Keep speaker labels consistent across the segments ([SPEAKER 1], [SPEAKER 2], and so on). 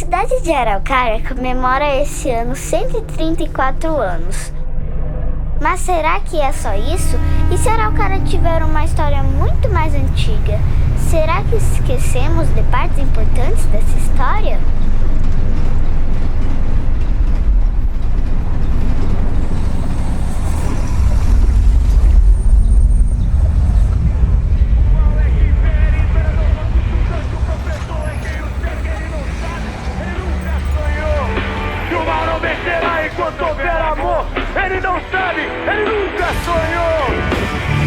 [SPEAKER 1] cidade de Araucária comemora esse ano 134 anos. Mas será que é só isso? E se Araucária tiver uma história muito mais antiga, será que esquecemos de partes importantes dessa história?
[SPEAKER 2] Ele não sabe, ele nunca sonhou.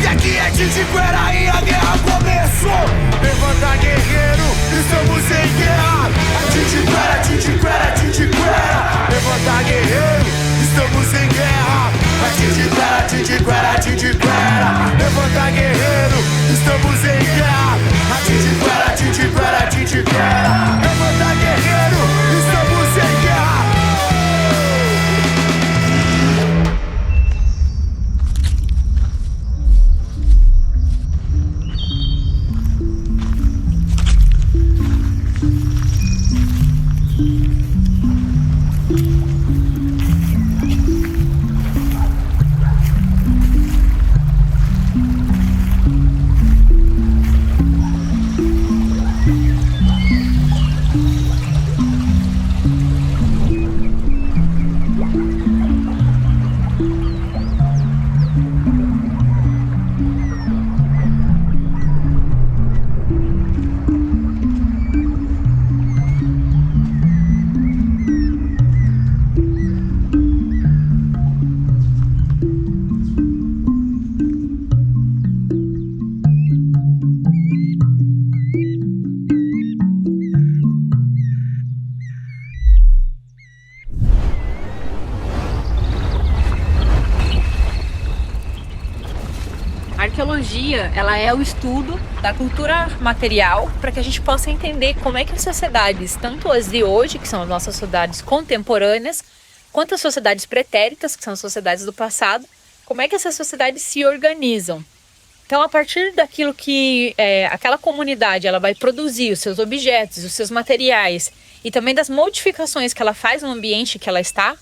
[SPEAKER 2] E aqui é Titiquera e a guerra começou. Levanta guerreiro, estamos em guerra. Titiquera, Titiquera, Titiquera. Levanta guerreiro, estamos em guerra. Titiquera, Titiquera, Titiquera. Levanta guerreiro, estamos em guerra. Titiquera, Titiquera, Titiquera. Levanta guerreiro, estamos em guerra.
[SPEAKER 3] A arqueologia, ela é o estudo da cultura material para que a gente possa entender como é que as sociedades, tanto as de hoje, que são as nossas sociedades contemporâneas, quanto as sociedades pretéritas, que são as sociedades do passado, como é que essas sociedades se organizam. Então, a partir daquilo que aquela comunidade ela vai produzir, os seus objetos, os seus materiais, e também das modificações que ela faz no ambiente que ela está,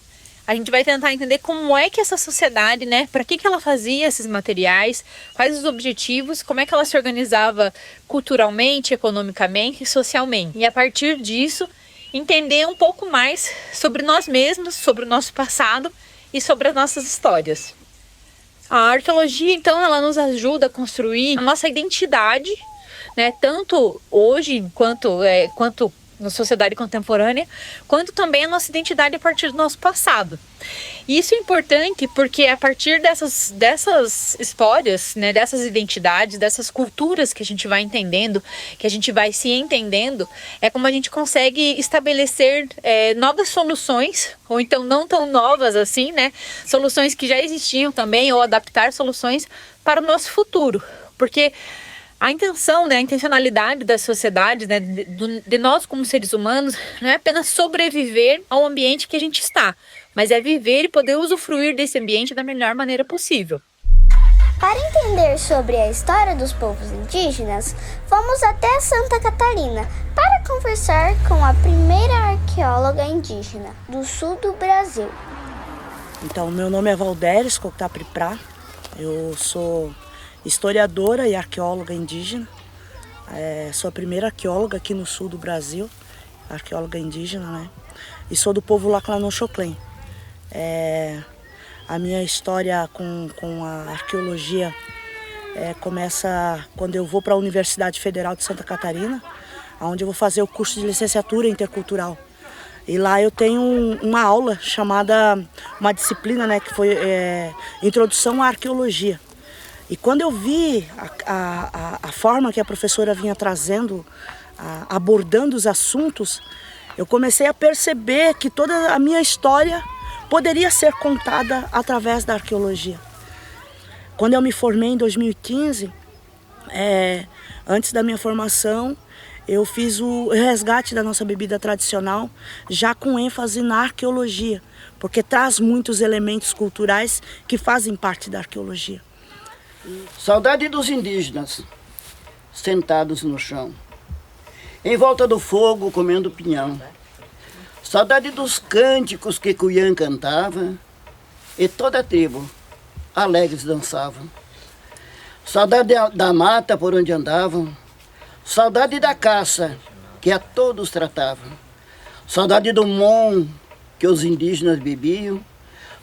[SPEAKER 3] a gente vai tentar entender como é que essa sociedade, para que ela fazia esses materiais, quais os objetivos, como é que ela se organizava culturalmente, economicamente e socialmente. E a partir disso, entender um pouco mais sobre nós mesmos, sobre o nosso passado e sobre as nossas histórias. A arqueologia, então, ela nos ajuda a construir a nossa identidade, tanto hoje quanto na sociedade contemporânea, quanto também a nossa identidade a partir do nosso passado. E isso é importante porque a partir dessas histórias, dessas identidades, dessas culturas que a gente vai entendendo, que a gente vai se entendendo, é como a gente consegue estabelecer novas soluções, ou então não tão novas assim, soluções que já existiam também, ou adaptar soluções para o nosso futuro. Porque a intenção, a intencionalidade da sociedade, de nós como seres humanos, não é apenas sobreviver ao ambiente que a gente está, mas é viver e poder usufruir desse ambiente da melhor maneira possível.
[SPEAKER 1] Para entender sobre a história dos povos indígenas, fomos até Santa Catarina para conversar com a primeira arqueóloga indígena do sul do Brasil.
[SPEAKER 4] Então, meu nome é Valdéres Coctapriprá, eu sou historiadora e arqueóloga indígena. Sou a primeira arqueóloga aqui no sul do Brasil, arqueóloga indígena, E sou do povo Laclanonxoclém. A minha história com a arqueologia começa quando eu vou para a Universidade Federal de Santa Catarina, onde eu vou fazer o curso de licenciatura intercultural. E lá eu tenho uma aula chamada, uma disciplina, que foi Introdução à Arqueologia. E quando eu vi a forma que a professora vinha trazendo, abordando os assuntos, eu comecei a perceber que toda a minha história poderia ser contada através da arqueologia. Quando eu me formei em 2015, antes da minha formação, eu fiz o resgate da nossa bebida tradicional, já com ênfase na arqueologia, porque traz muitos elementos culturais que fazem parte da arqueologia.
[SPEAKER 5] Saudade dos indígenas, sentados no chão, em volta do fogo, comendo pinhão. Saudade dos cânticos que Cunhã cantava e toda a tribo alegres dançavam. Saudade da mata por onde andavam, saudade da caça que a todos tratavam, saudade do mon que os indígenas bebiam,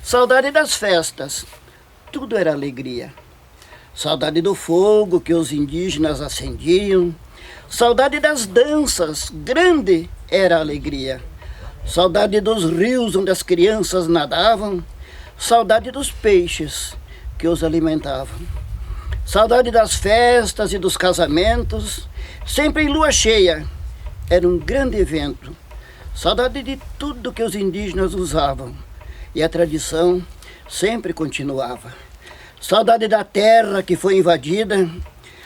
[SPEAKER 5] saudade das festas, tudo era alegria. Saudade do fogo que os indígenas acendiam, saudade das danças, grande era a alegria. Saudade dos rios onde as crianças nadavam, saudade dos peixes que os alimentavam. Saudade das festas e dos casamentos, sempre em lua cheia, era um grande evento. Saudade de tudo que os indígenas usavam e a tradição sempre continuava. Saudade da terra que foi invadida,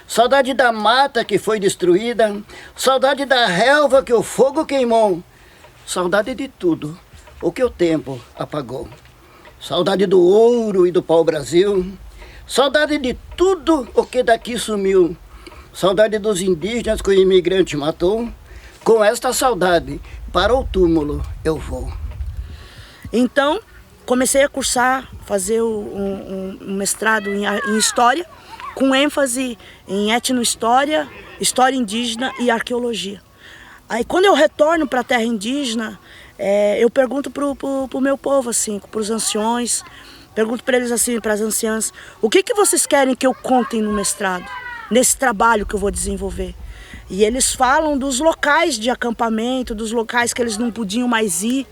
[SPEAKER 5] saudade da mata que foi destruída, saudade da relva que o fogo queimou, saudade de tudo o que o tempo apagou. Saudade do ouro e do pau-brasil, saudade de tudo o que daqui sumiu. Saudade dos indígenas que o imigrante matou. Com esta saudade, para o túmulo eu vou.
[SPEAKER 4] Então, comecei a cursar, fazer um mestrado em História, com ênfase em etnohistória, história indígena e arqueologia. Aí, quando eu retorno para a terra indígena, eu pergunto para o meu povo, assim, para os anciões, pergunto para eles assim, para as anciãs, o que vocês querem que eu conte no mestrado, nesse trabalho que eu vou desenvolver? E eles falam dos locais de acampamento, dos locais que eles não podiam mais ir.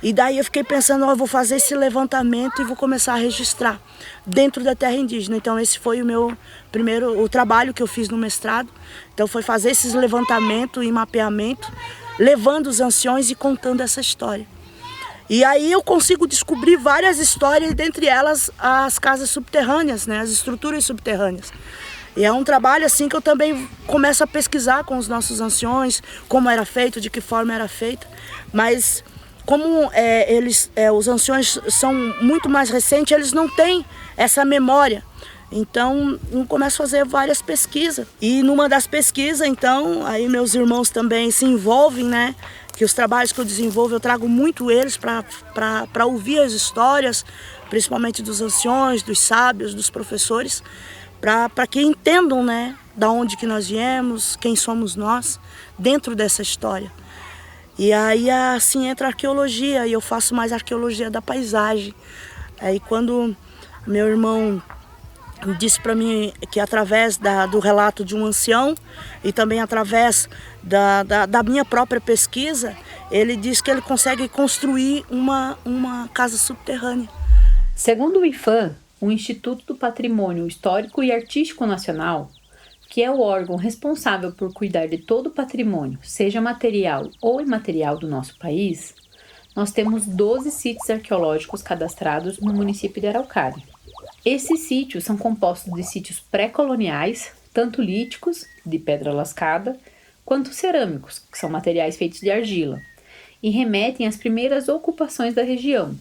[SPEAKER 4] E daí eu fiquei pensando, eu vou fazer esse levantamento e vou começar a registrar dentro da terra indígena. Então esse foi o trabalho que eu fiz no mestrado. Então foi fazer esses levantamentos e mapeamento, levando os anciões e contando essa história. E aí eu consigo descobrir várias histórias, dentre elas as casas subterrâneas, né, as estruturas subterrâneas. E é um trabalho assim que eu também começo a pesquisar com os nossos anciões, como era feito, de que forma era feita. Mas como os anciões são muito mais recentes, eles não têm essa memória. Então eu começo a fazer várias pesquisas. E numa das pesquisas, então, aí meus irmãos também se envolvem, né? Que os trabalhos que eu desenvolvo, eu trago muito eles para ouvir as histórias, principalmente dos anciões, dos sábios, dos professores, para que entendam, né, da onde que nós viemos, quem somos nós, dentro dessa história. E aí assim entra a arqueologia, e eu faço mais arqueologia da paisagem. Aí quando meu irmão disse para mim que através do relato de um ancião e também através da minha própria pesquisa, ele diz que ele consegue construir uma casa subterrânea.
[SPEAKER 3] Segundo o IPHAN, o Instituto do Patrimônio Histórico e Artístico Nacional, que é o órgão responsável por cuidar de todo o patrimônio, seja material ou imaterial do nosso país, nós temos 12 sítios arqueológicos cadastrados no município de Araucária. Esses sítios são compostos de sítios pré-coloniais, tanto líticos, de pedra lascada, quanto cerâmicos, que são materiais feitos de argila, e remetem às primeiras ocupações da região,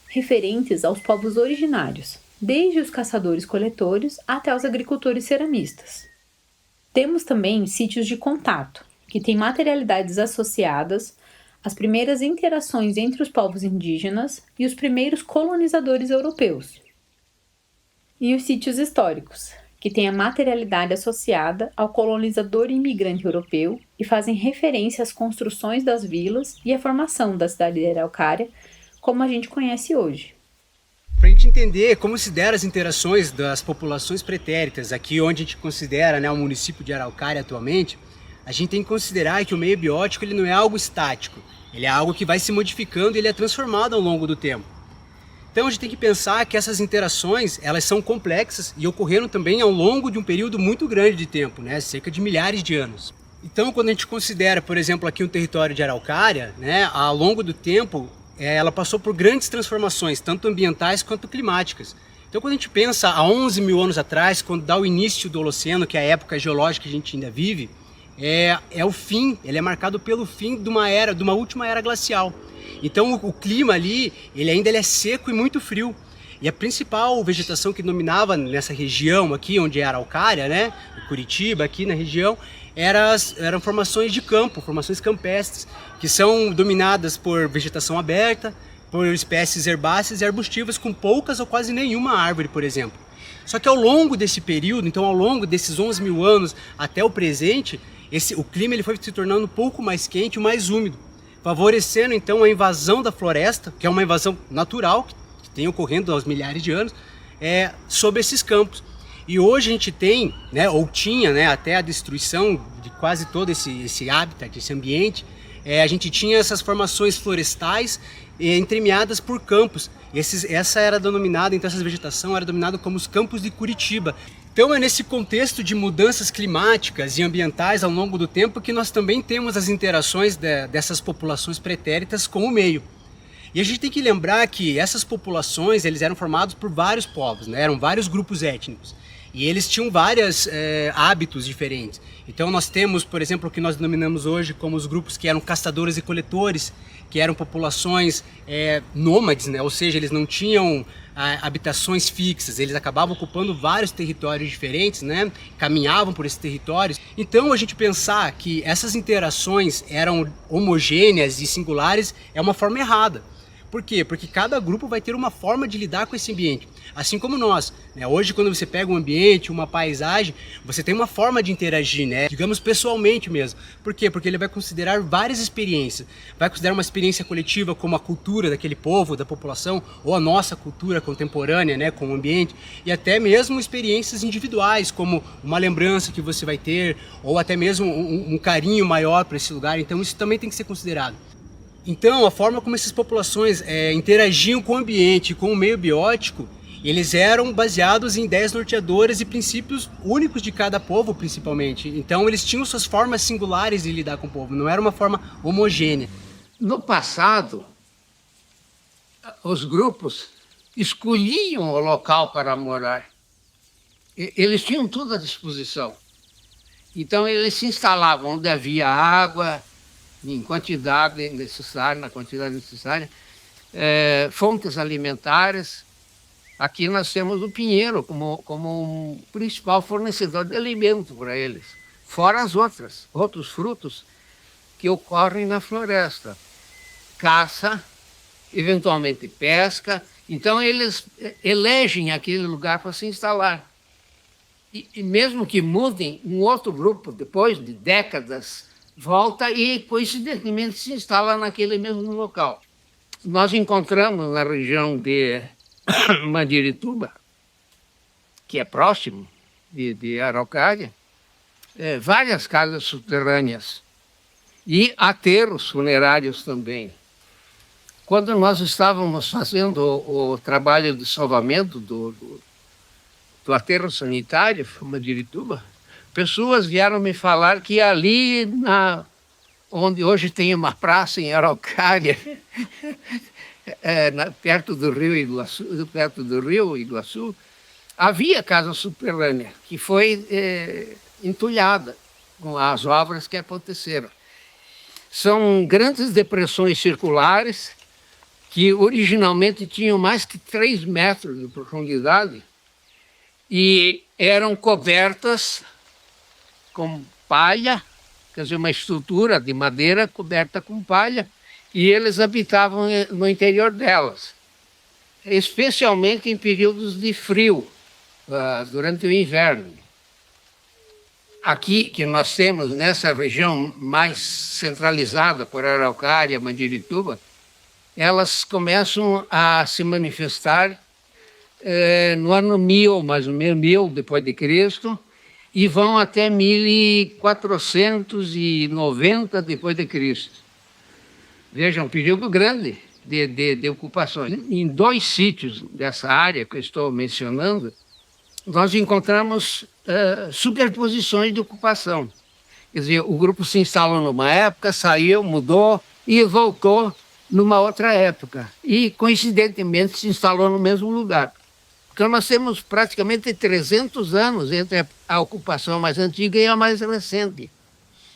[SPEAKER 3] referentes aos povos originários, desde os caçadores-coletores até os agricultores ceramistas. Temos também sítios de contato, que têm materialidades associadas às primeiras interações entre os povos indígenas e os primeiros colonizadores europeus. E os sítios históricos, que têm a materialidade associada ao colonizador e imigrante europeu e fazem referência às construções das vilas e à formação da cidade de Araucária, como a gente conhece hoje.
[SPEAKER 6] Para a gente entender como se deram as interações das populações pretéritas, aqui onde a gente considera, né, o município de Araucária atualmente, a gente tem que considerar que o meio biótico ele não é algo estático, ele é algo que vai se modificando e ele é transformado ao longo do tempo. Então a gente tem que pensar que essas interações elas são complexas e ocorreram também ao longo de um período muito grande de tempo, né, cerca de milhares de anos. Então quando a gente considera, por exemplo, aqui o território de Araucária, né, ao longo do tempo, ela passou por grandes transformações, tanto ambientais quanto climáticas. Então quando a gente pensa há 11 mil anos atrás, quando dá o início do Holoceno, que é a época geológica que a gente ainda vive, é o fim, ele é marcado pelo fim de uma última era glacial. Então o clima ali, ele é seco e muito frio. E a principal vegetação que dominava nessa região aqui, onde é a Araucária, né, Curitiba, aqui na região, eram formações de campo, formações campestres, que são dominadas por vegetação aberta, por espécies herbáceas e arbustivas com poucas ou quase nenhuma árvore, por exemplo. Só que ao longo desse período, então ao longo desses 11 mil anos até o presente, o clima ele foi se tornando um pouco mais quente e mais úmido, favorecendo então a invasão da floresta, que é uma invasão natural, que tem ocorrendo aos milhares de anos, sobre esses campos. E hoje a gente tem, né, ou tinha, né, até a destruição de quase todo esse habitat, esse ambiente, a gente tinha essas formações florestais entremeadas por campos. Essa era denominada, então essa vegetação era denominada como os campos de Curitiba. Então é nesse contexto de mudanças climáticas e ambientais ao longo do tempo que nós também temos as interações dessas populações pretéritas com o meio. E a gente tem que lembrar que essas populações eles eram formados por vários povos, né? Eram vários grupos étnicos. E eles tinham vários hábitos diferentes. Então nós temos, por exemplo, o que nós denominamos hoje como os grupos que eram caçadores e coletores, que eram populações nômades, né? Ou seja, eles não tinham habitações fixas, eles acabavam ocupando vários territórios diferentes, né? Caminhavam por esses territórios. Então a gente pensar que essas interações eram homogêneas e singulares é uma forma errada. Por quê? Porque cada grupo vai ter uma forma de lidar com esse ambiente. Assim como nós, né? Hoje, quando você pega um ambiente, uma paisagem, você tem uma forma de interagir, né? Digamos pessoalmente mesmo. Por quê? Porque ele vai considerar várias experiências. Vai considerar uma experiência coletiva como a cultura daquele povo, da população, ou a nossa cultura contemporânea, né? Com o ambiente. E até mesmo experiências individuais, como uma lembrança que você vai ter, ou até mesmo um carinho maior para esse lugar. Então isso também tem que ser considerado. Então, a forma como essas populações interagiam com o ambiente, com o meio biótico, eles eram baseados em ideias norteadoras e princípios únicos de cada povo, principalmente. Então, eles tinham suas formas singulares de lidar com o povo, não era uma forma homogênea.
[SPEAKER 7] No passado, os grupos escolhiam o local para morar. Eles tinham tudo à disposição. Então, eles se instalavam onde havia água, em quantidade necessária, na quantidade necessária, fontes alimentares. Aqui nós temos o pinheiro como um principal fornecedor de alimento para eles, fora outros frutos que ocorrem na floresta. Caça, eventualmente pesca, então eles elegem aquele lugar para se instalar. E mesmo que mudem, um outro grupo, depois de décadas, volta e, coincidentemente, se instala naquele mesmo local. Nós encontramos na região de Mandirituba, que é próximo de Araucária, várias casas subterrâneas e aterros funerários também. Quando nós estávamos fazendo o trabalho de salvamento do aterro sanitário, Mandirituba, pessoas vieram me falar que ali, onde hoje tem uma praça em Araucária, perto do Rio Iguaçu, havia casa subterrânea que foi entulhada com as obras que aconteceram. São grandes depressões circulares que originalmente tinham mais que 3 metros de profundidade e eram cobertas com palha, quer dizer, uma estrutura de madeira coberta com palha, e eles habitavam no interior delas, especialmente em períodos de frio, durante o inverno. Aqui, que nós temos nessa região mais centralizada por Araucária, Mandirituba, elas começam a se manifestar no ano 1000, mais ou menos, 1000 depois de Cristo, e vão até 1490 depois de Cristo. Veja, um período grande de ocupações. Em 2 sítios dessa área que eu estou mencionando, nós encontramos superposições de ocupação. Quer dizer, o grupo se instalou numa época, saiu, mudou e voltou numa outra época. E, coincidentemente, se instalou no mesmo lugar. Então, nós temos praticamente 300 anos entre a ocupação mais antiga e a mais recente.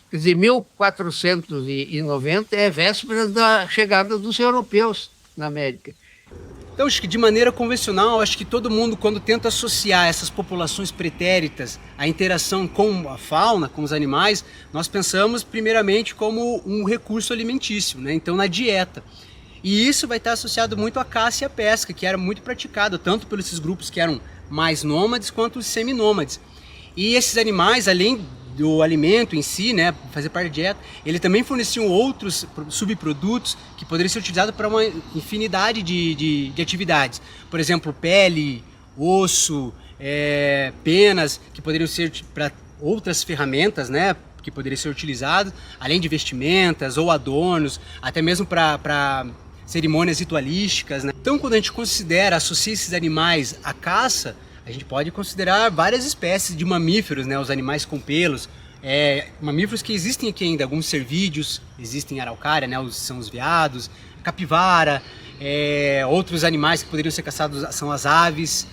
[SPEAKER 7] Quer dizer, 1490 é véspera da chegada dos europeus na América.
[SPEAKER 6] Então, acho que de maneira convencional, acho que todo mundo, quando tenta associar essas populações pretéritas à interação com a fauna, com os animais, nós pensamos primeiramente como um recurso alimentício, né? Então, na dieta. E isso vai estar associado muito à caça e à pesca, que era muito praticado, tanto pelos esses grupos que eram mais nômades, quanto os seminômades. E esses animais, além do alimento em si, né, fazer parte da dieta, ele também forneciam outros subprodutos que poderiam ser utilizados para uma infinidade de atividades. Por exemplo, pele, osso, penas, que poderiam ser para outras ferramentas, né, que poderiam ser utilizadas, além de vestimentas ou adornos, até mesmo para cerimônias ritualísticas, né? Então, quando a gente considera, associa esses animais à caça, a gente pode considerar várias espécies de mamíferos, né? Os animais com pelos, mamíferos que existem aqui ainda, alguns cervídeos, existem em Araucária, né? São os veados, capivara, outros animais que poderiam ser caçados são as aves,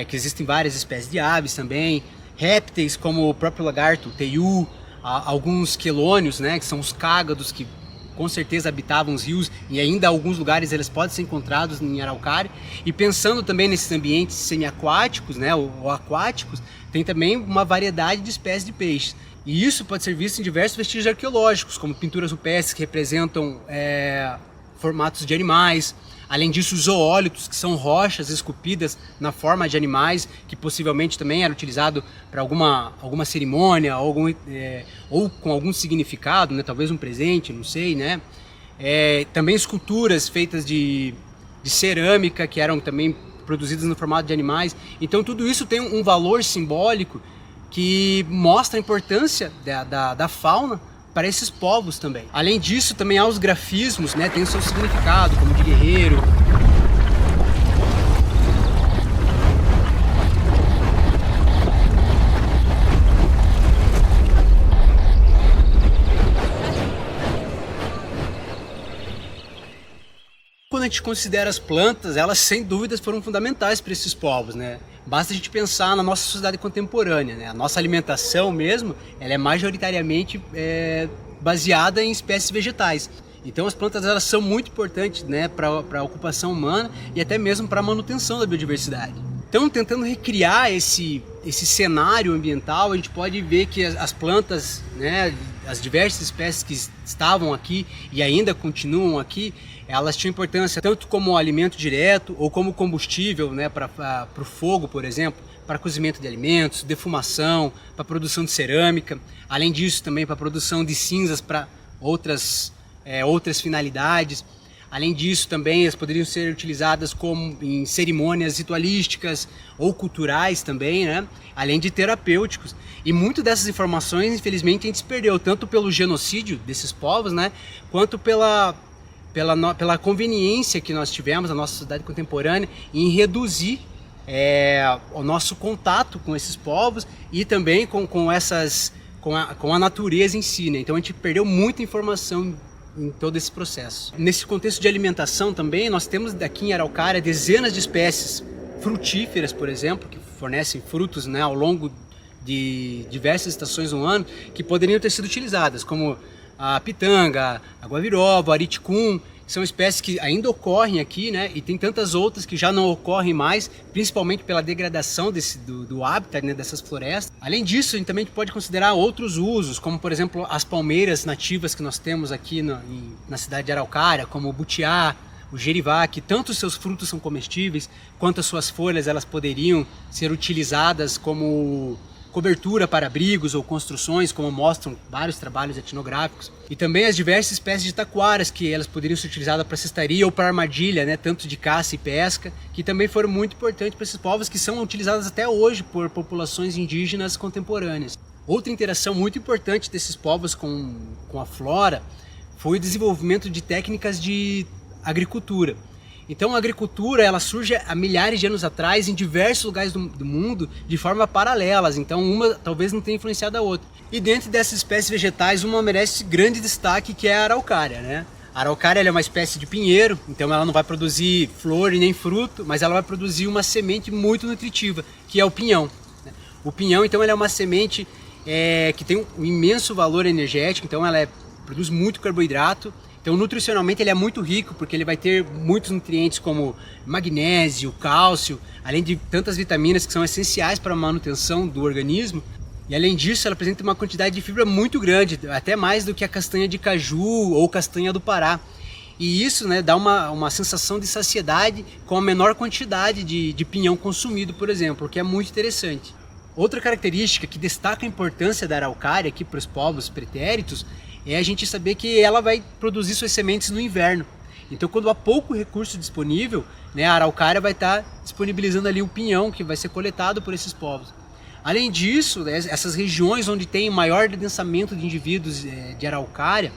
[SPEAKER 6] que existem várias espécies de aves também, répteis como o próprio lagarto, o teiu, alguns quelônios, né? Que são os cágados, que com certeza habitavam os rios e ainda em alguns lugares eles podem ser encontrados em Araucária. E pensando também nesses ambientes semiaquáticos, né, ou aquáticos, tem também uma variedade de espécies de peixes. E isso pode ser visto em diversos vestígios arqueológicos, como pinturas rupestres que representam formatos de animais. Além disso, os zoólitos, que são rochas esculpidas na forma de animais, que possivelmente também era utilizado para alguma cerimônia ou com algum significado, né? Talvez um presente, não sei, né? Também esculturas feitas de cerâmica, que eram também produzidas no formato de animais. Então tudo isso tem um valor simbólico que mostra a importância da fauna para esses povos também. Além disso, também há os grafismos, né? Tem o seu significado, como de guerreiro. Quando a gente considera as plantas, elas sem dúvidas foram fundamentais para esses povos, né? Basta a gente pensar na nossa sociedade contemporânea, né? A nossa alimentação mesmo, ela é majoritariamente baseada em espécies vegetais. Então as plantas, elas são muito importantes, né, para a ocupação humana e até mesmo para a manutenção da biodiversidade. Então, tentando recriar esse cenário ambiental, a gente pode ver que as plantas, né, as diversas espécies que estavam aqui e ainda continuam aqui, elas tinham importância tanto como alimento direto ou como combustível, né, para o fogo, por exemplo, para cozimento de alimentos, defumação, para produção de cerâmica. Além disso, também para a produção de cinzas para outras finalidades. Além disso, também elas poderiam ser utilizadas como em cerimônias ritualísticas ou culturais também, né? Além de terapêuticos. E muitas dessas informações, infelizmente, a gente se perdeu, tanto pelo genocídio desses povos, né? Quanto pela conveniência que nós tivemos na nossa sociedade contemporânea em reduzir o nosso contato com esses povos e também com a natureza em si, né? Então a gente perdeu muita informação em todo esse processo. Nesse contexto de alimentação também, nós temos aqui em Araucária dezenas de espécies frutíferas, por exemplo, que fornecem frutos, né, ao longo de diversas estações do ano, que poderiam ter sido utilizadas, como a pitanga, a guaviroba, o ariticum. São espécies que ainda ocorrem aqui, né? E tem tantas outras que já não ocorrem mais, principalmente pela degradação do hábitat, né, dessas florestas. Além disso, a gente também pode considerar outros usos, como por exemplo as palmeiras nativas que nós temos aqui na cidade de Araucária, como o butiá, o jerivá, que tanto os seus frutos são comestíveis, quanto as suas folhas elas poderiam ser utilizadas como cobertura para abrigos ou construções, como mostram vários trabalhos etnográficos. E também as diversas espécies de taquaras, que elas poderiam ser utilizadas para cestaria ou para armadilha, né, tanto de caça e pesca, que também foram muito importantes para esses povos, que são utilizadas até hoje por populações indígenas contemporâneas. Outra interação muito importante desses povos com a flora foi o desenvolvimento de técnicas de agricultura. Então a agricultura, ela surge há milhares de anos atrás em diversos lugares do mundo de forma paralelas, então uma talvez não tenha influenciado a outra. E dentro dessas espécies vegetais, uma merece grande destaque, que é a araucária, né? A araucária, ela é uma espécie de pinheiro, então ela não vai produzir flor e nem fruto, mas ela vai produzir uma semente muito nutritiva, que é o pinhão. O pinhão, então, ela é uma semente que tem um imenso valor energético, então ela produz muito carboidrato. Então, nutricionalmente, ele é muito rico, porque ele vai ter muitos nutrientes como magnésio, cálcio, além de tantas vitaminas que são essenciais para a manutenção do organismo. E, além disso, ela apresenta uma quantidade de fibra muito grande, até mais do que a castanha de caju ou castanha do Pará. E isso, né, dá uma sensação de saciedade com a menor quantidade de pinhão consumido, por exemplo, o que é muito interessante. Outra característica que destaca a importância da araucária aqui para os povos pretéritos é a gente saber que ela vai produzir suas sementes no inverno. Então, quando há pouco recurso disponível, né, a araucária vai estar disponibilizando ali o pinhão que vai ser coletado por esses povos. Além disso, né, essas regiões onde tem maior densamento de indivíduos de araucária,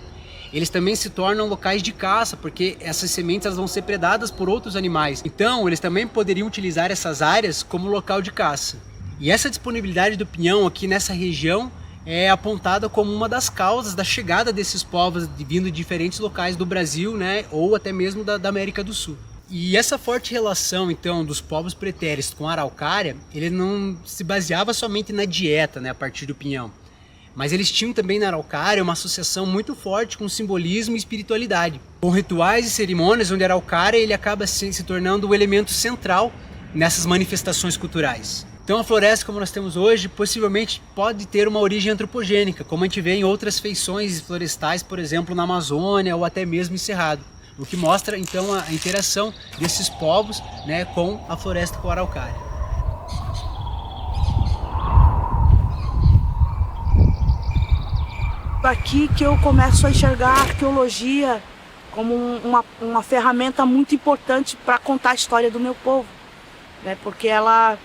[SPEAKER 6] eles também se tornam locais de caça, porque essas sementes elas vão ser predadas por outros animais. Então, eles também poderiam utilizar essas áreas como local de caça. E essa disponibilidade do pinhão aqui nessa região é apontada como uma das causas da chegada desses povos vindo de diferentes locais do Brasil, né, ou até mesmo da América do Sul. E essa forte relação, então, dos povos pretéritos com a araucária, ele não se baseava somente na dieta, né, a partir do pinhão. Mas eles tinham também na araucária uma associação muito forte com simbolismo e espiritualidade. Com rituais e cerimônias onde a araucária ele acaba se tornando o elemento central nessas manifestações culturais. Então a floresta como nós temos hoje possivelmente pode ter uma origem antropogênica, como a gente vê em outras feições florestais, por exemplo, na Amazônia ou até mesmo em Cerrado. O que mostra então a interação desses povos, né, com a floresta com a araucária.
[SPEAKER 4] Aqui que eu começo a enxergar a arqueologia como uma ferramenta muito importante para contar a história do meu povo, né? Porque ela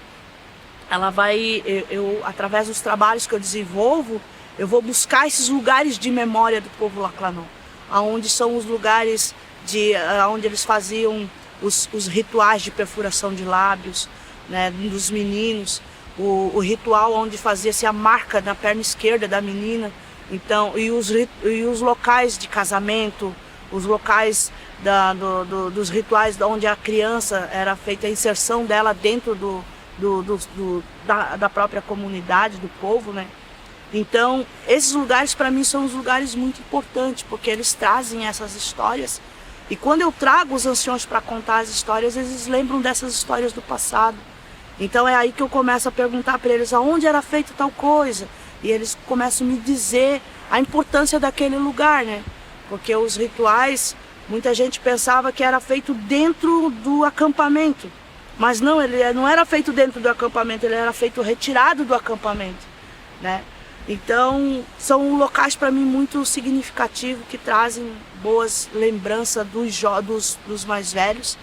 [SPEAKER 4] vai, através dos trabalhos que eu desenvolvo, eu vou buscar esses lugares de memória do povo Laclanô, aonde são os lugares onde eles faziam os rituais de perfuração de lábios, né, dos meninos, o ritual onde fazia-se a marca na perna esquerda da menina. Então, e os locais de casamento, os locais dos rituais onde a criança era feita a inserção dela dentro da própria comunidade, do povo, né? Então, esses lugares para mim são os lugares muito importantes, porque eles trazem essas histórias. E quando eu trago os anciões para contar as histórias, eles lembram dessas histórias do passado. Então é aí que eu começo a perguntar para eles aonde era feita tal coisa. E eles começam a me dizer a importância daquele lugar, né? Porque os rituais, muita gente pensava que era feito dentro do acampamento. Mas não, ele não era feito dentro do acampamento, ele era feito retirado do acampamento, né? Então, são locais para mim muito significativos, que trazem boas lembranças dos mais velhos.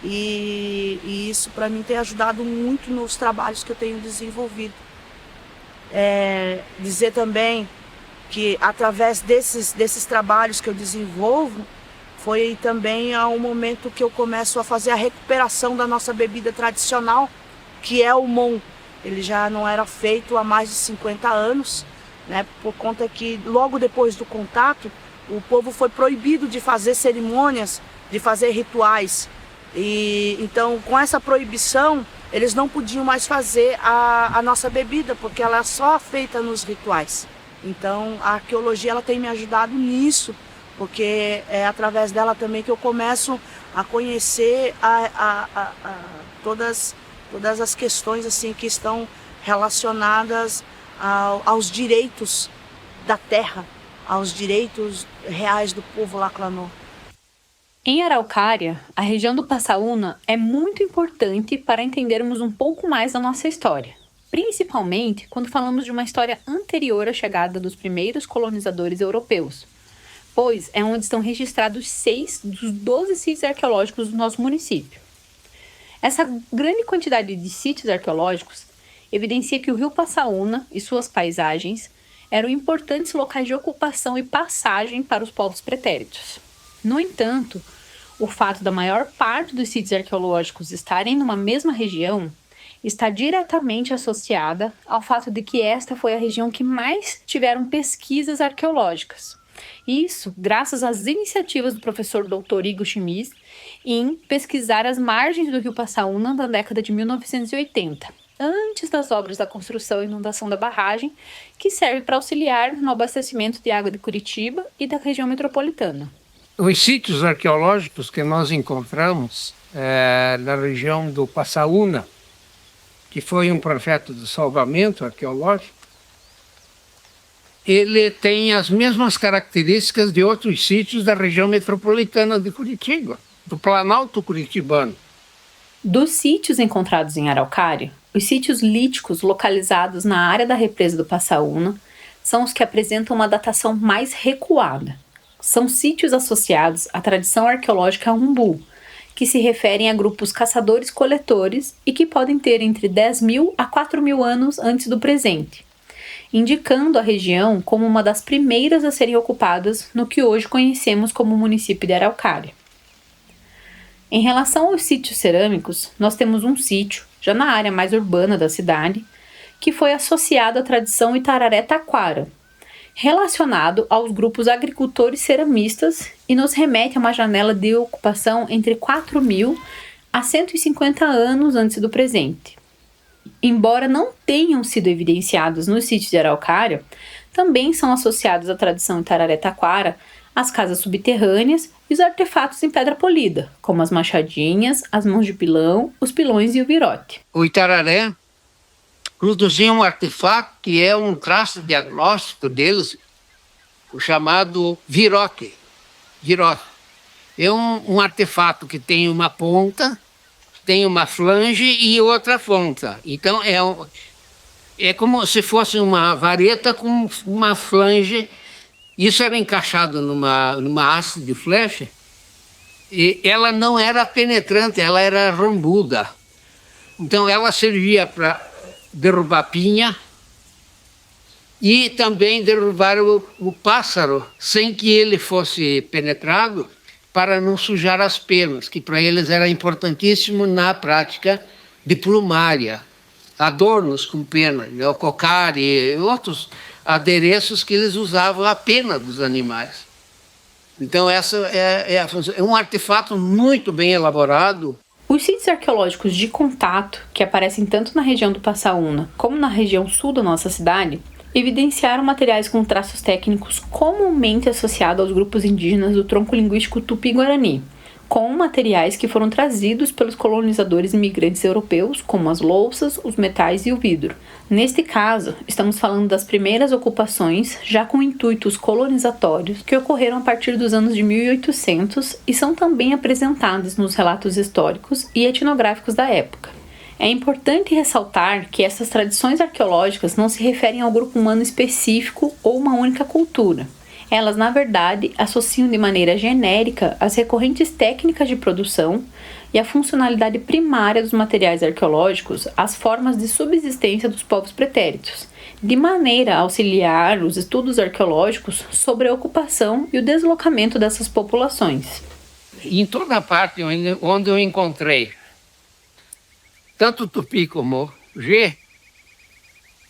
[SPEAKER 4] E isso para mim tem ajudado muito nos trabalhos que eu tenho desenvolvido. Dizer também que através desses trabalhos que eu desenvolvo, foi também um momento que eu começo a fazer a recuperação da nossa bebida tradicional, que é o mon. Ele já não era feito há mais de 50 anos, né, por conta que logo depois do contato, o povo foi proibido de fazer cerimônias, de fazer rituais. E então, com essa proibição, eles não podiam mais fazer a nossa bebida, porque ela é só feita nos rituais. Então, a arqueologia ela tem me ajudado nisso, porque é através dela também que eu começo a conhecer todas as questões assim que estão relacionadas aos direitos da terra, aos direitos reais do povo Laclanô.
[SPEAKER 3] Em Araucária, a região do Passaúna é muito importante para entendermos um pouco mais da nossa história, principalmente quando falamos de uma história anterior à chegada dos primeiros colonizadores europeus, pois é onde estão registrados 6 dos 12 sítios arqueológicos do nosso município. Essa grande quantidade de sítios arqueológicos evidencia que o rio Passaúna e suas paisagens eram importantes locais de ocupação e passagem para os povos pretéritos. No entanto, o fato da maior parte dos sítios arqueológicos estarem numa mesma região está diretamente associada ao fato de que esta foi a região que mais tiveram pesquisas arqueológicas. Isso graças às iniciativas do professor Dr. Igor Schmidt em pesquisar as margens do rio Passaúna na década de 1980, antes das obras da construção e inundação da barragem, que serve para auxiliar no abastecimento de água de Curitiba e da região metropolitana.
[SPEAKER 7] Os sítios arqueológicos que nós encontramos na região do Passaúna, que foi um projeto de salvamento arqueológico, ele tem as mesmas características de outros sítios da região metropolitana de Curitiba, do Planalto Curitibano.
[SPEAKER 3] Dos sítios encontrados em Araucária, os sítios líticos localizados na área da represa do Passaúna são os que apresentam uma datação mais recuada. São sítios associados à tradição arqueológica Umbu, que se referem a grupos caçadores-coletores e que podem ter entre 10.000 a 4.000 anos antes do presente, indicando a região como uma das primeiras a serem ocupadas no que hoje conhecemos como município de Araucária. Em relação aos sítios cerâmicos, nós temos um sítio, já na área mais urbana da cidade, que foi associado à tradição Itararé Taquara, relacionado aos grupos agricultores ceramistas e nos remete a uma janela de ocupação entre 4.000 a 150 anos antes do presente. Embora não tenham sido evidenciados nos sítios de Araucária, também são associados à tradição Itararé Taquara as casas subterrâneas e os artefatos em pedra polida, como as machadinhas, as mãos de pilão, os pilões e o virote.
[SPEAKER 7] O Itararé produzia um artefato que é um traço diagnóstico deles, o chamado virote. É um artefato que tem uma ponta, tem uma flange e outra ponta. Então é como se fosse uma vareta com uma flange. Isso era encaixado numa haste de flecha e ela não era penetrante, ela era rambuda. Então ela servia para derrubar pinha e também derrubar o pássaro sem que ele fosse penetrado, para não sujar as penas, que para eles era importantíssimo na prática de plumária, adornos com pena, o cocar e outros adereços que eles usavam a pena dos animais. Então essa é um artefato muito bem elaborado.
[SPEAKER 3] Os sítios arqueológicos de contato, que aparecem tanto na região do Passaúna como na região sul da nossa cidade, evidenciaram materiais com traços técnicos comumente associados aos grupos indígenas do tronco linguístico Tupi-Guarani, com materiais que foram trazidos pelos colonizadores imigrantes europeus, como as louças, os metais e o vidro. Neste caso, estamos falando das primeiras ocupações, já com intuitos colonizatórios, que ocorreram a partir dos anos de 1800 e são também apresentados nos relatos históricos e etnográficos da época. É importante ressaltar que essas tradições arqueológicas não se referem ao grupo humano específico ou uma única cultura. Elas, na verdade, associam de maneira genérica as recorrentes técnicas de produção e a funcionalidade primária dos materiais arqueológicos às formas de subsistência dos povos pretéritos, de maneira a auxiliar os estudos arqueológicos sobre a ocupação e o deslocamento dessas populações.
[SPEAKER 7] Em toda parte onde eu encontrei tanto Tupi como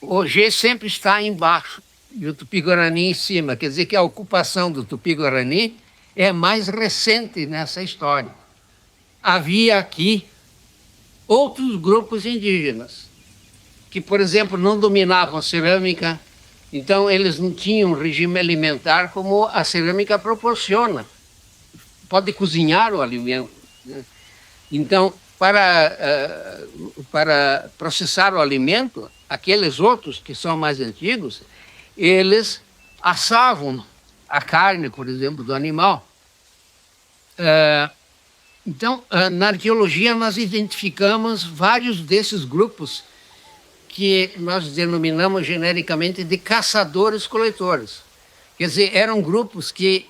[SPEAKER 7] o G sempre está embaixo e o Tupi-Guarani em cima. Quer dizer que a ocupação do Tupi-Guarani é mais recente nessa história. Havia aqui outros grupos indígenas que, por exemplo, não dominavam a cerâmica, então eles não tinham um regime alimentar como a cerâmica proporciona. Pode cozinhar o alimento, né? Então, para processar o alimento, aqueles outros que são mais antigos, eles assavam a carne, por exemplo, do animal. Então, na arqueologia, nós identificamos vários desses grupos que nós denominamos genericamente de caçadores-coletores. Quer dizer, eram grupos que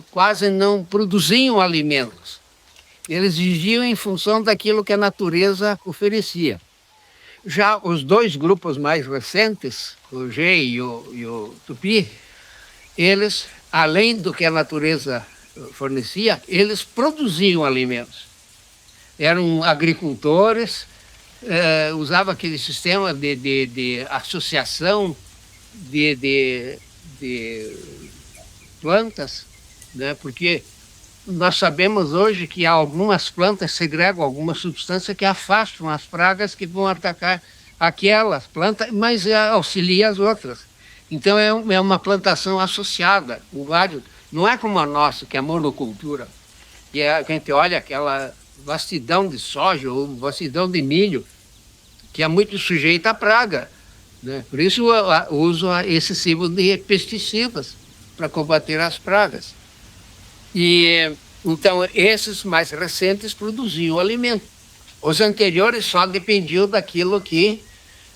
[SPEAKER 7] quase não produziam alimentos. Eles viviam em função daquilo que a natureza oferecia. Já os dois grupos mais recentes, o G e o Tupi, eles, além do que a natureza fornecia, eles produziam alimentos. Eram agricultores, usavam aquele sistema de associação de plantas, né? Porque nós sabemos hoje que algumas plantas segregam alguma substância que afastam as pragas que vão atacar aquelas plantas, mas auxilia as outras. Então é uma plantação associada, Não é como a nossa, que é a monocultura, que a gente olha aquela vastidão de soja ou vastidão de milho, que é muito sujeita à praga, né? Por isso o uso excessivo de pesticidas para combater as pragas. E então esses mais recentes produziam alimento. Os anteriores só dependiam daquilo que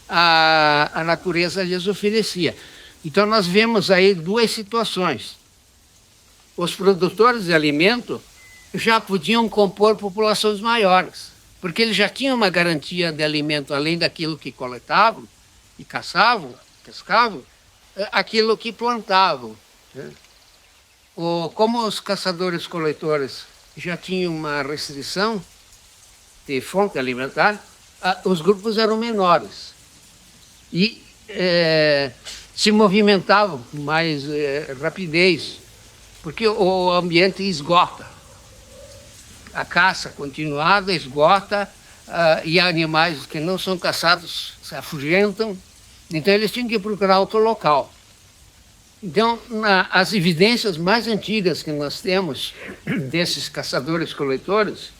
[SPEAKER 7] a natureza lhes oferecia. Então nós vemos aí duas situações. Os produtores de alimento já podiam compor populações maiores, porque eles já tinham uma garantia de alimento, além daquilo que coletavam e caçavam, pescavam, aquilo que plantavam, né? Como os caçadores-coletores já tinham uma restrição de fonte alimentar, os grupos eram menores e se movimentavam com mais rapidez, porque o ambiente esgota. A caça continuada esgota e animais que não são caçados se afugentam, então eles tinham que procurar outro local. Então, as evidências mais antigas que nós temos desses caçadores-coletores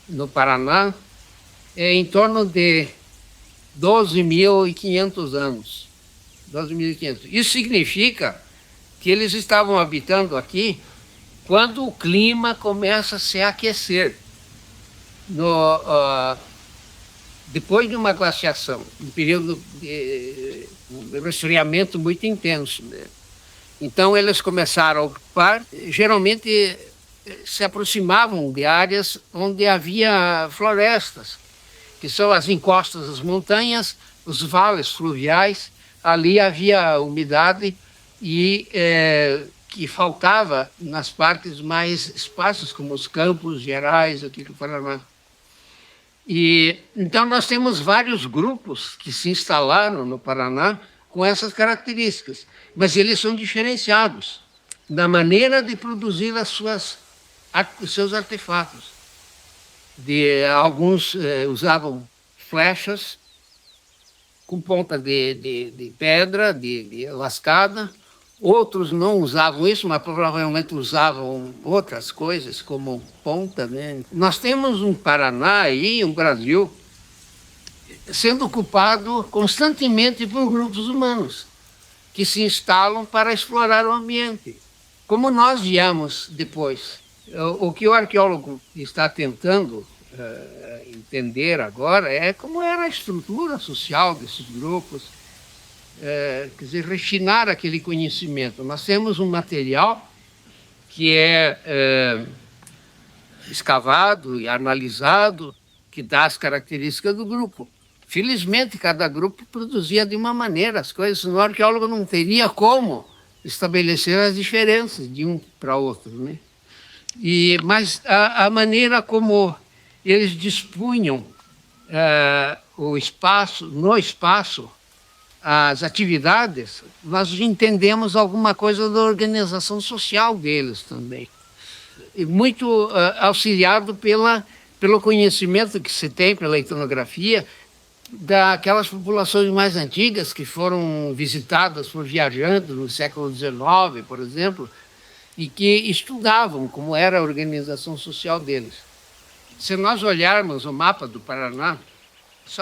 [SPEAKER 7] no Paraná é em torno de 12.500 anos. 12.500. Isso significa que eles estavam habitando aqui quando o clima começa a se aquecer. Depois de uma glaciação, um período de resfriamento muito intenso, né? Então eles começaram a ocupar, geralmente se aproximavam de áreas onde havia florestas, que são as encostas das montanhas, os vales fluviais. Ali havia umidade e que faltava nas partes mais esparsas, como os Campos Gerais, aqui do Paraná. E então nós temos vários grupos que se instalaram no Paraná com essas características, mas eles são diferenciados na maneira de produzir os seus artefatos. Alguns usavam flechas com ponta de pedra, de lascada. Outros não usavam isso, mas provavelmente usavam outras coisas, como ponta, né? Nós temos um Paraná e um Brasil sendo ocupado constantemente por grupos humanos que se instalam para explorar o ambiente, como nós viemos depois. O que o arqueólogo está tentando entender agora é como era a estrutura social desses grupos, quer dizer, refinar aquele conhecimento. Nós temos um material que é escavado e analisado, que dá as características do grupo. Felizmente, cada grupo produzia de uma maneira as coisas, senão o arqueólogo não teria como estabelecer as diferenças de um para outro, né? Mas a maneira como eles dispunham no espaço, as atividades, nós entendemos alguma coisa da organização social deles também. E muito auxiliado pelo conhecimento que se tem, pela etnografia, daquelas populações mais antigas que foram visitadas por viajantes no século XIX, por exemplo, e que estudavam como era a organização social deles. Se nós olharmos o mapa do Paraná,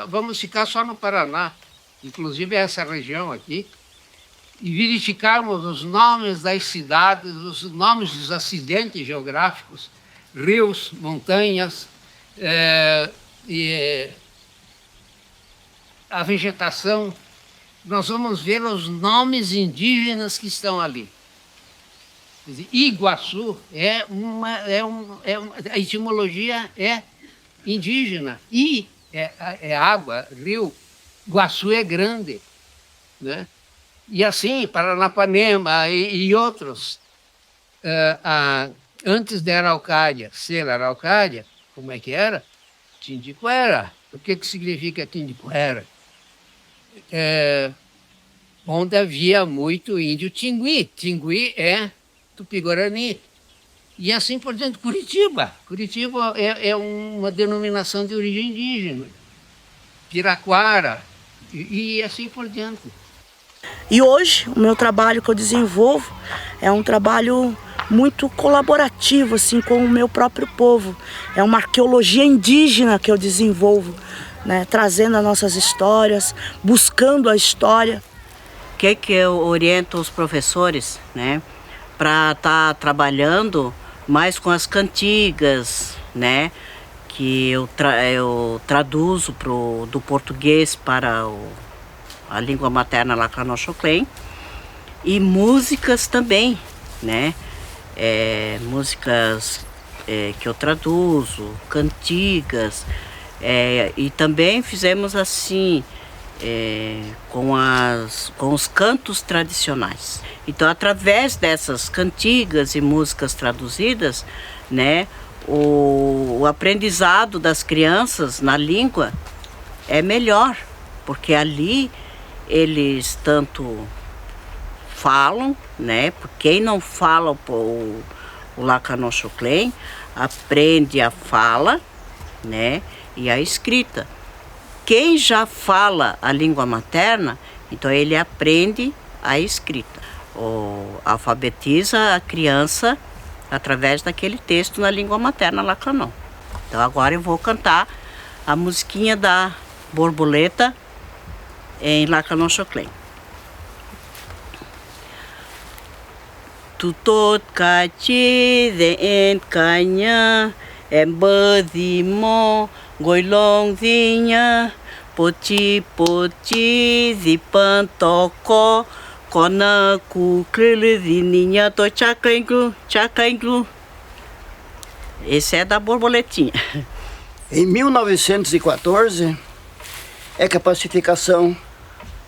[SPEAKER 7] vamos ficar só no Paraná, inclusive essa região aqui, e verificarmos os nomes das cidades, os nomes dos acidentes geográficos, rios, montanhas, e a vegetação, nós vamos ver os nomes indígenas que estão ali. Quer dizer, Iguaçu a etimologia é indígena. É água, rio. Guaçu é grande, né? E assim, Paranapanema e outros. Antes da Araucária ser Araucária, como é que era? Tindicuera. O que significa Tindicuera? Onde havia muito índio tingui. Tingui é Tupi-Guarani. E assim por diante. Curitiba. Curitiba é uma denominação de origem indígena. Piraquara. E assim por diante.
[SPEAKER 4] E hoje, o meu trabalho que eu desenvolvo é um trabalho muito colaborativo assim, com o meu próprio povo. É uma arqueologia indígena que eu desenvolvo, né? Trazendo as nossas histórias, buscando a história.
[SPEAKER 8] O que eu oriento os professores, né? Para estar trabalhando mais com as cantigas, né? Que eu traduzo do português para a língua materna Lacanoxoclém, e músicas também, né? Músicas que eu traduzo, cantigas, e também fizemos assim com os cantos tradicionais. Então, através dessas cantigas e músicas traduzidas, né, o aprendizado das crianças na língua é melhor, porque ali eles tanto falam, né, porque quem não fala o Lacanoxoclém aprende a fala, né, e a escrita. Quem já fala a língua materna, então ele aprende a escrita. Alfabetiza a criança através daquele texto na língua materna Lacanô. Então agora eu vou cantar a musiquinha da borboleta em Lacanoxoclém. Tutot cachi de encanha embadimo goilongzinha poti poti zipantoco cona cuclelezininha to chacainglu. Esse é da borboletinha.
[SPEAKER 5] Em 1914 é que a pacificação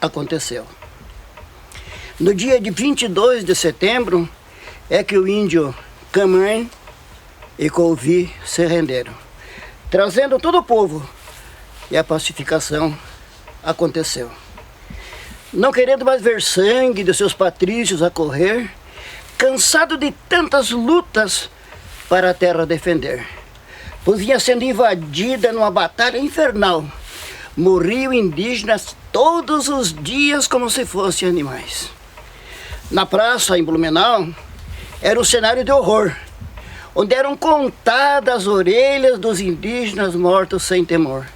[SPEAKER 5] aconteceu. No dia de 22 de setembro é que o índio Camãe e Couvi se renderam, trazendo todo o povo, e a pacificação aconteceu. Não querendo mais ver sangue de seus patrícios a correr, cansado de tantas lutas para a terra defender, pois vinha sendo invadida numa batalha infernal. Morriam indígenas todos os dias como se fossem animais. Na praça, em Blumenau, era um cenário de horror, onde eram contadas as orelhas dos indígenas mortos sem temor,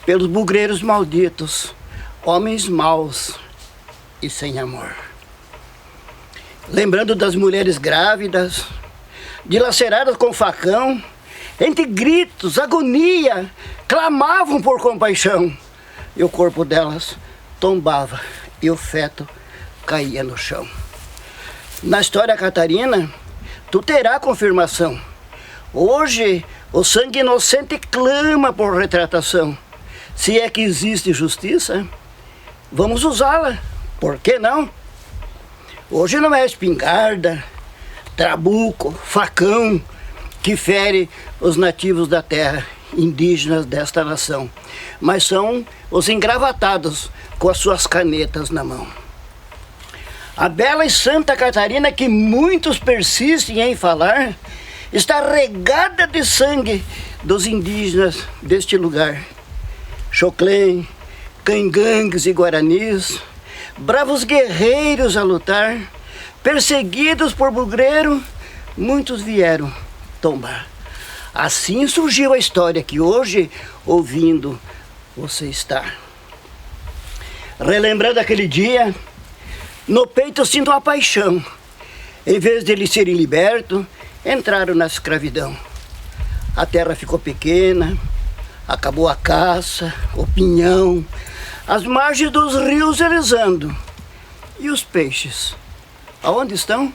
[SPEAKER 5] pelos bugreiros malditos, homens maus e sem amor. Lembrando das mulheres grávidas, dilaceradas com facão, entre gritos, agonia, clamavam por compaixão, e o corpo delas tombava e o feto caía no chão. Na história catarina, tu terá confirmação. Hoje, o sangue inocente clama por retratação. Se é que existe justiça, vamos usá-la. Por que não? Hoje não é espingarda, trabuco, facão que fere os nativos da terra, indígenas desta nação, mas são os engravatados com as suas canetas na mão. A bela e Santa Catarina, que muitos persistem em falar, está regada de sangue dos indígenas deste lugar. Xoclém, cangangues e guaranis, bravos guerreiros a lutar, perseguidos por bugreiro, muitos vieram tombar. Assim surgiu a história que hoje, ouvindo, você está. Relembrando aquele dia, no peito sinto uma paixão. Em vez de eles serem libertos, entraram na escravidão. A terra ficou pequena, acabou a caça, o pinhão, as margens dos rios erizando. E os peixes, aonde estão?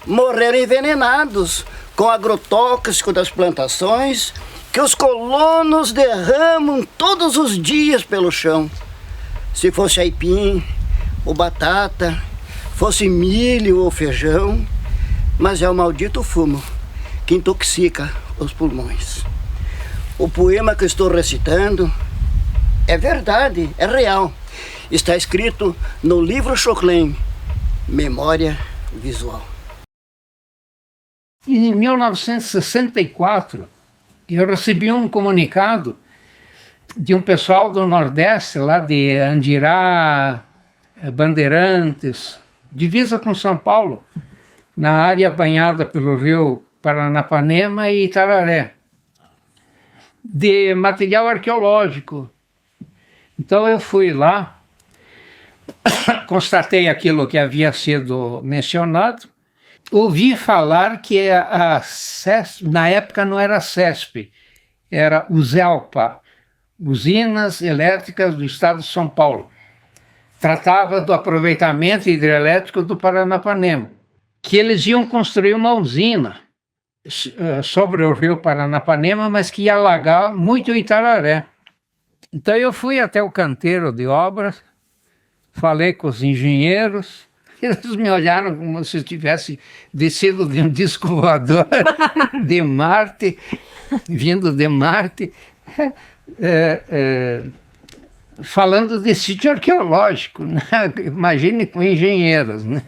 [SPEAKER 5] Morreram envenenados com agrotóxico das plantações que os colonos derramam todos os dias pelo chão. Se fosse aipim ou batata, fosse milho ou feijão, mas é o maldito fumo que intoxica os pulmões. O poema que eu estou recitando é verdade, é real. Está escrito no livro Xoclém, Memória Visual.
[SPEAKER 7] Em 1964, eu recebi um comunicado de um pessoal do Nordeste, lá de Andirá, Bandeirantes, divisa com São Paulo, na área banhada pelo rio Paranapanema e Itararé, de material arqueológico. Então eu fui lá, constatei aquilo que havia sido mencionado, ouvi falar que a CESP, na época não era a CESP, era USELPA, Usinas Elétricas do Estado de São Paulo. Tratava do aproveitamento hidrelétrico do Paranapanema, que eles iam construir uma usina sobre o rio Paranapanema, mas que ia alagar muito o Itararé. Então eu fui até o canteiro de obras, falei com os engenheiros, eles me olharam como se eu tivesse descido de um disco voador de Marte, vindo de Marte, falando de sítio arqueológico, né? Imagine com engenheiros, né?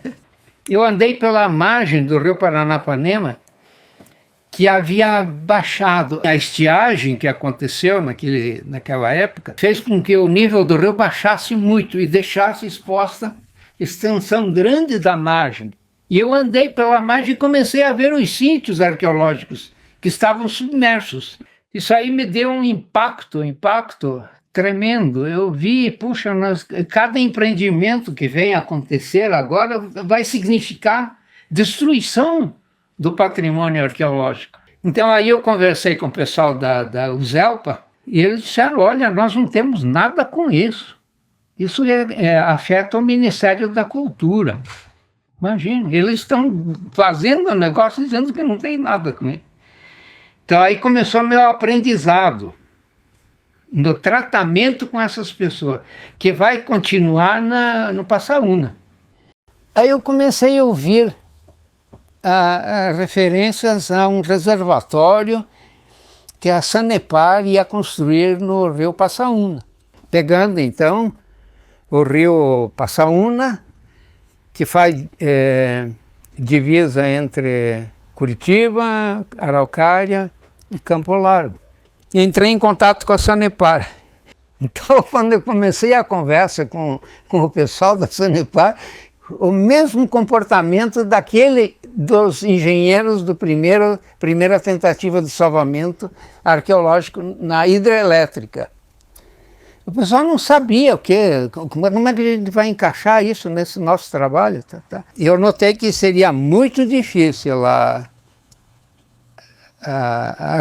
[SPEAKER 7] Eu andei pela margem do rio Paranapanema, que havia baixado. A estiagem que aconteceu naquela época fez com que o nível do rio baixasse muito e deixasse exposta extensão grande da margem. E eu andei pela margem e comecei a ver os sítios arqueológicos que estavam submersos. Isso aí me deu um impacto tremendo. Eu vi, puxa, cada empreendimento que vem acontecer agora vai significar destruição do patrimônio arqueológico. Então aí eu conversei com o pessoal da USELPA e eles disseram, olha, nós não temos nada com isso. Isso afeta o Ministério da Cultura. Imagina, eles estão fazendo um negócio dizendo que não tem nada com isso. Então aí começou meu aprendizado no tratamento com essas pessoas, que vai continuar no Passaúna. Aí eu comecei a ouvir referências a um reservatório que a Sanepar ia construir no rio Passaúna, pegando então o rio Passaúna, que faz divisa entre Curitiba, Araucária e Campo Largo. E entrei em contato com a Sanepar. Então, quando eu comecei a conversa com o pessoal da Sanepar, o mesmo comportamento dos engenheiros do primeira tentativa de salvamento arqueológico na hidrelétrica. O pessoal não sabia como é que a gente vai encaixar isso nesse nosso trabalho. Tá? Eu notei que seria muito difícil a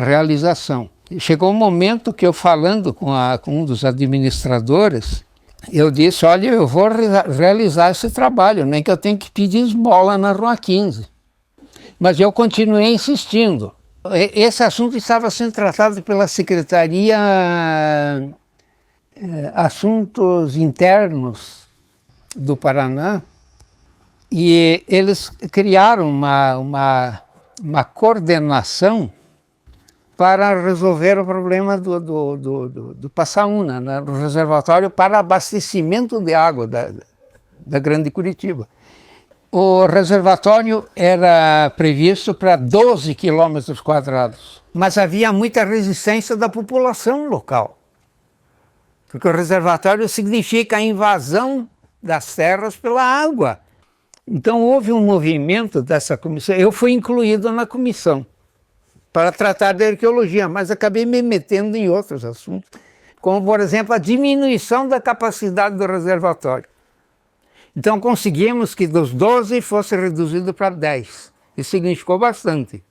[SPEAKER 7] realização. Chegou um momento que eu, falando com um dos administradores, eu disse, olha, eu vou realizar esse trabalho, nem que eu tenha que pedir esmola na Rua 15. Mas eu continuei insistindo. Esse assunto estava sendo tratado pela Secretaria Assuntos Internos do Paraná, e eles criaram uma coordenação para resolver o problema do Passaúna, né, do reservatório para abastecimento de água da Grande Curitiba. O reservatório era previsto para 12 quilômetros quadrados, mas havia muita resistência da população local, porque o reservatório significa a invasão das terras pela água. Então houve um movimento dessa comissão, eu fui incluído na comissão, para tratar da arqueologia, mas acabei me metendo em outros assuntos, como, por exemplo, a diminuição da capacidade do reservatório. Então conseguimos que dos 12 fosse reduzido para 10. Isso significou bastante.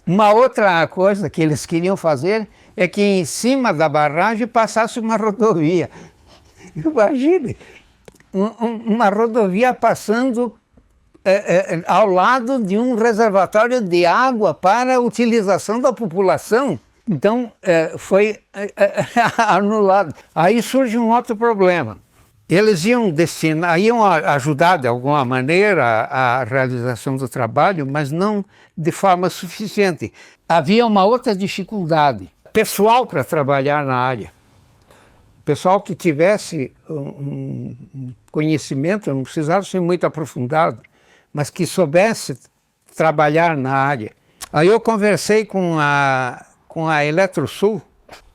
[SPEAKER 7] Uma outra coisa que eles queriam fazer é que em cima da barragem passasse uma rodovia. Imagine, uma rodovia passando ao lado de um reservatório de água para a utilização da população. Então foi anulado. Aí surge um outro problema. Eles iam ajudar de alguma maneira a realização do trabalho, mas não de forma suficiente. Havia uma outra dificuldade: pessoal para trabalhar na área. Pessoal que tivesse um conhecimento, não precisava ser muito aprofundado, mas que soubesse trabalhar na área. Aí eu conversei com a Eletrosul,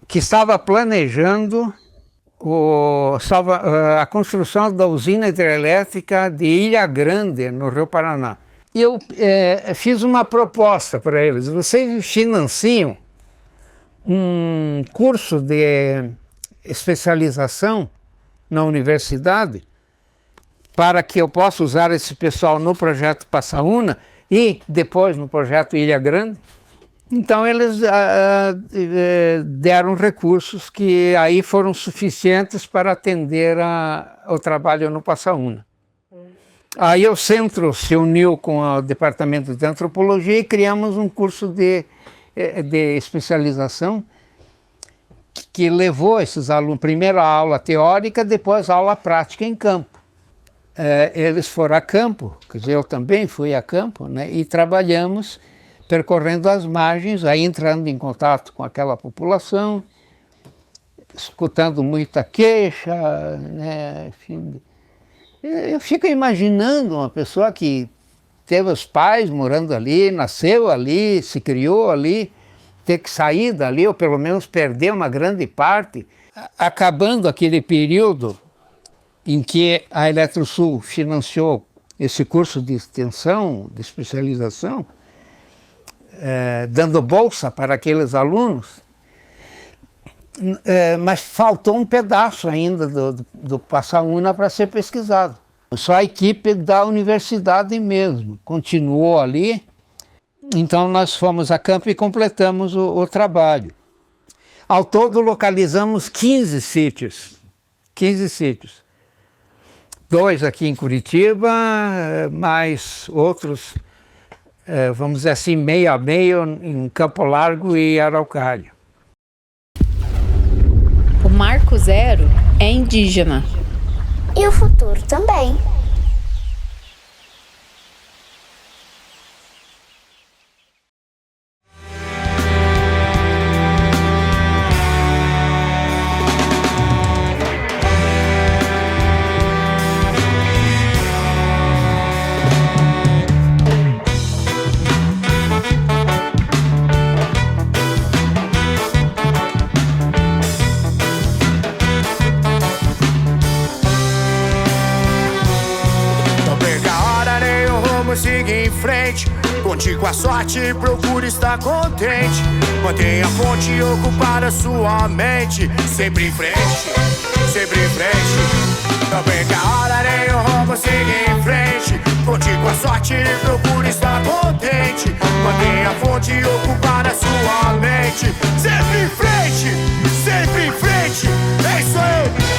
[SPEAKER 7] que estava planejando a construção da usina hidrelétrica de Ilha Grande, no Rio Paraná. eu fiz uma proposta para eles. Vocês financiam um curso de especialização na universidade para que eu possa usar esse pessoal no projeto Passaúna e depois no projeto Ilha Grande. Então eles deram recursos que aí foram suficientes para atender ao trabalho no Passaúna. Aí o centro se uniu com o departamento de antropologia e criamos um curso de especialização que levou esses alunos, primeiro a aula teórica, depois a aula prática em campo. Eles foram a campo, quer dizer, eu também fui a campo, né, e trabalhamos percorrendo as margens, aí entrando em contato com aquela população, escutando muita queixa, né, enfim. Eu fico imaginando uma pessoa que teve os pais morando ali, nasceu ali, se criou ali, ter que sair dali, ou pelo menos perder uma grande parte, acabando aquele período em que a Eletrosul financiou esse curso de extensão, de especialização, dando bolsa para aqueles alunos, mas faltou um pedaço ainda do Passaúna para ser pesquisado. Só a equipe da universidade mesmo continuou ali, então nós fomos a campo e completamos o trabalho. Ao todo localizamos 15 sítios, 15 sítios. 2 aqui em Curitiba, mais outros, vamos dizer assim, meio a meio em Campo Largo e Araucária.
[SPEAKER 3] O Marco Zero é indígena.
[SPEAKER 1] E o futuro também.
[SPEAKER 2] Siga em frente, conte com a sorte, procure estar contente. Mantenha a fonte ocupada sua mente. Sempre em frente, sempre em frente. Também que a hora nem o rumo, siga em frente. Conte com a sorte, procure estar contente. Mantenha a fonte ocupada sua mente. Sempre em frente, é isso aí.